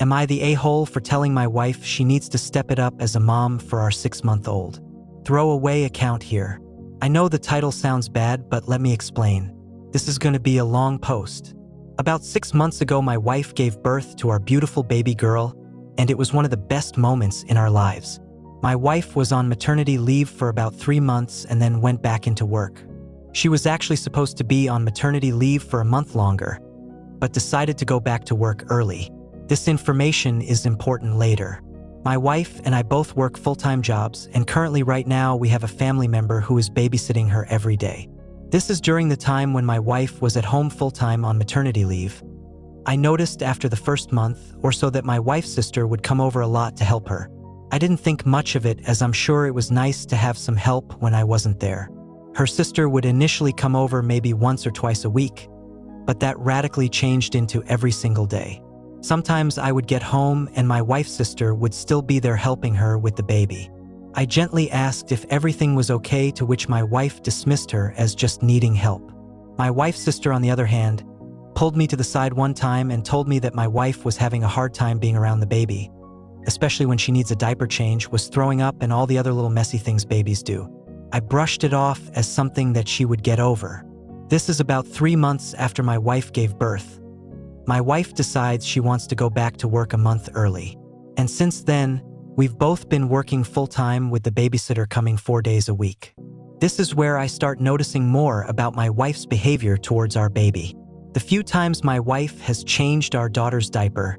Am I the a-hole for telling my wife she needs to step it up as a mom for our 6-month-old? Throwaway account here. I know the title sounds bad, but let me explain. This is going to be a long post. About 6 months ago, my wife gave birth to our beautiful baby girl, and it was one of the best moments in our lives. My wife was on maternity leave for about 3 months and then went back into work. She was actually supposed to be on maternity leave for a month longer, but decided to go back to work early. This information is important later. My wife and I both work full-time jobs, and currently right now we have a family member who is babysitting her every day. This is during the time when my wife was at home full-time on maternity leave. I noticed after the first month or so that my wife's sister would come over a lot to help her. I didn't think much of it, as I'm sure it was nice to have some help when I wasn't there. Her sister would initially come over maybe once or twice a week, but that radically changed into every single day. Sometimes I would get home and my wife's sister would still be there helping her with the baby. I gently asked if everything was okay, to which my wife dismissed her as just needing help. My wife's sister, on the other hand, pulled me to the side one time and told me that my wife was having a hard time being around the baby, especially when she needs a diaper change, was throwing up, and all the other little messy things babies do. I brushed it off as something that she would get over. This is about 3 months after my wife gave birth. My wife decides she wants to go back to work a month early. And since then, we've both been working full-time with the babysitter coming 4 days a week. This is where I start noticing more about my wife's behavior towards our baby. The few times my wife has changed our daughter's diaper,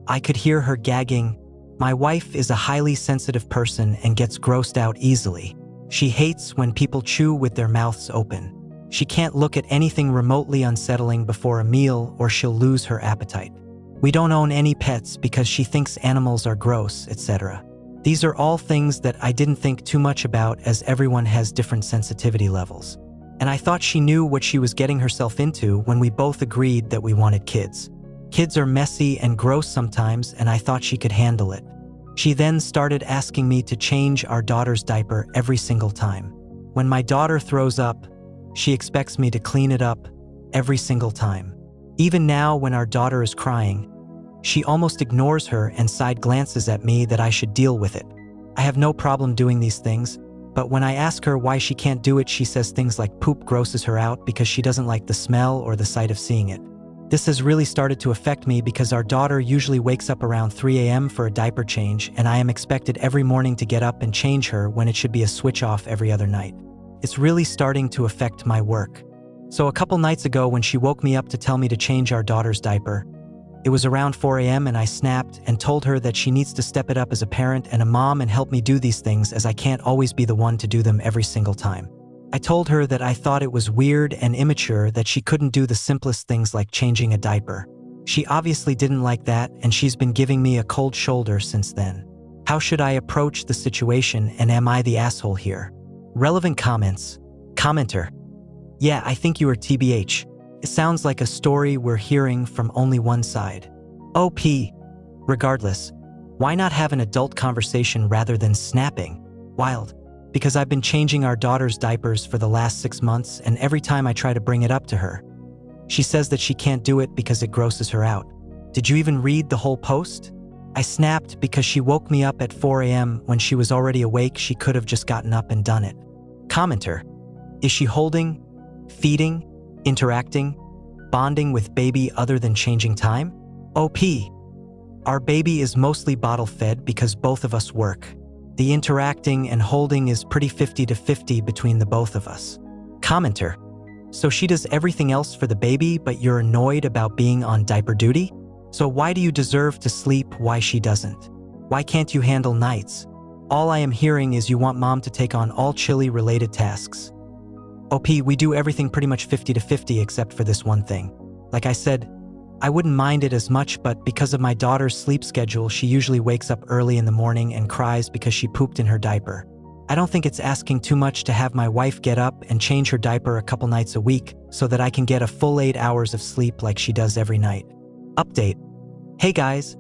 I could hear her gagging. My wife is a highly sensitive person and gets grossed out easily. She hates when people chew with their mouths open. She can't look at anything remotely unsettling before a meal, or she'll lose her appetite. We don't own any pets because she thinks animals are gross, etc. These are all things that I didn't think too much about, as everyone has different sensitivity levels. And I thought she knew what she was getting herself into when we both agreed that we wanted kids. Kids are messy and gross sometimes, and I thought she could handle it. She then started asking me to change our daughter's diaper every single time. When my daughter throws up, she expects me to clean it up every single time. Even now, when our daughter is crying, she almost ignores her and side glances at me that I should deal with it. I have no problem doing these things, but when I ask her why she can't do it, she says things like poop grosses her out because she doesn't like the smell or the sight of seeing it. This has really started to affect me because our daughter usually wakes up around 3 a.m. for a diaper change, and I am expected every morning to get up and change her when it should be a switch off every other night. It's really starting to affect my work. So a couple nights ago, when she woke me up to tell me to change our daughter's diaper, it was around 4 a.m. and I snapped and told her that she needs to step it up as a parent and a mom and help me do these things, as I can't always be the one to do them every single time. I told her that I thought it was weird and immature that she couldn't do the simplest things like changing a diaper. She obviously didn't like that, and she's been giving me a cold shoulder since then. How should I approach the situation, and am I the asshole here? Relevant comments. Commenter: yeah, I think you are TBH. It sounds like a story we're hearing from only one side. OP. Regardless, why not have an adult conversation rather than snapping? Wild. Because I've been changing our daughter's diapers for the last 6 months, and every time I try to bring it up to her, she says that she can't do it because it grosses her out. Did you even read the whole post? I snapped because she woke me up at 4 a.m. when she was already awake. She could have just gotten up and done it. Commenter: is she holding, feeding, interacting, bonding with baby other than changing time? OP. Our baby is mostly bottle fed because both of us work. The interacting and holding is pretty 50-50 between the both of us. Commenter: so she does everything else for the baby, but you're annoyed about being on diaper duty? So why do you deserve to sleep? Why she doesn't? Why can't you handle nights? All I am hearing is you want mom to take on all chili related tasks. OP, we do everything pretty much 50-50 except for this one thing. Like I said, I wouldn't mind it as much, but because of my daughter's sleep schedule, she usually wakes up early in the morning and cries because she pooped in her diaper. I don't think it's asking too much to have my wife get up and change her diaper a couple nights a week so that I can get a full 8 hours of sleep like she does every night. Update. Hey guys,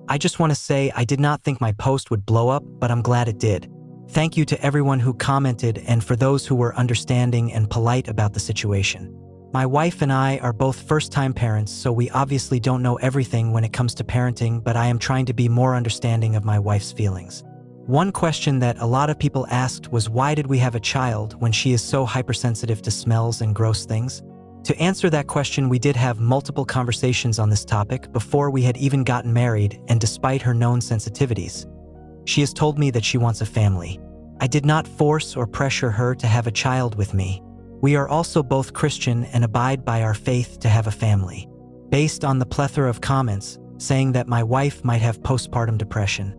I just want to say I did not think my post would blow up, but I'm glad it did. Thank you to everyone who commented and for those who were understanding and polite about the situation. My wife and I are both first-time parents, so we obviously don't know everything when it comes to parenting, but I am trying to be more understanding of my wife's feelings. One question that a lot of people asked was, why did we have a child when she is so hypersensitive to smells and gross things? To answer that question, we did have multiple conversations on this topic before we had even gotten married, and despite her known sensitivities, she has told me that she wants a family. I did not force or pressure her to have a child with me. We are also both Christian and abide by our faith to have a family. Based on the plethora of comments saying that my wife might have postpartum depression.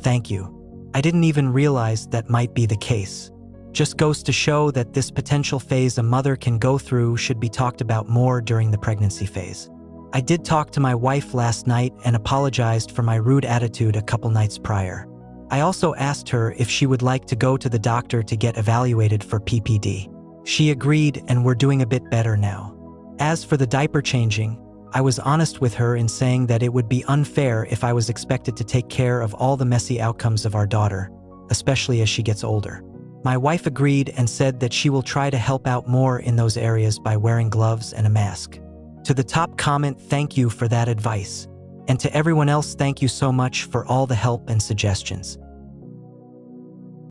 Thank you. I didn't even realize that might be the case. Just goes to show that this potential phase a mother can go through should be talked about more during the pregnancy phase. I did talk to my wife last night and apologized for my rude attitude a couple nights prior. I also asked her if she would like to go to the doctor to get evaluated for PPD. She agreed, and we're doing a bit better now. As for the diaper changing, I was honest with her in saying that it would be unfair if I was expected to take care of all the messy outcomes of our daughter, especially as she gets older. My wife agreed and said that she will try to help out more in those areas by wearing gloves and a mask. To the top comment, thank you for that advice. And to everyone else, thank you so much for all the help and suggestions.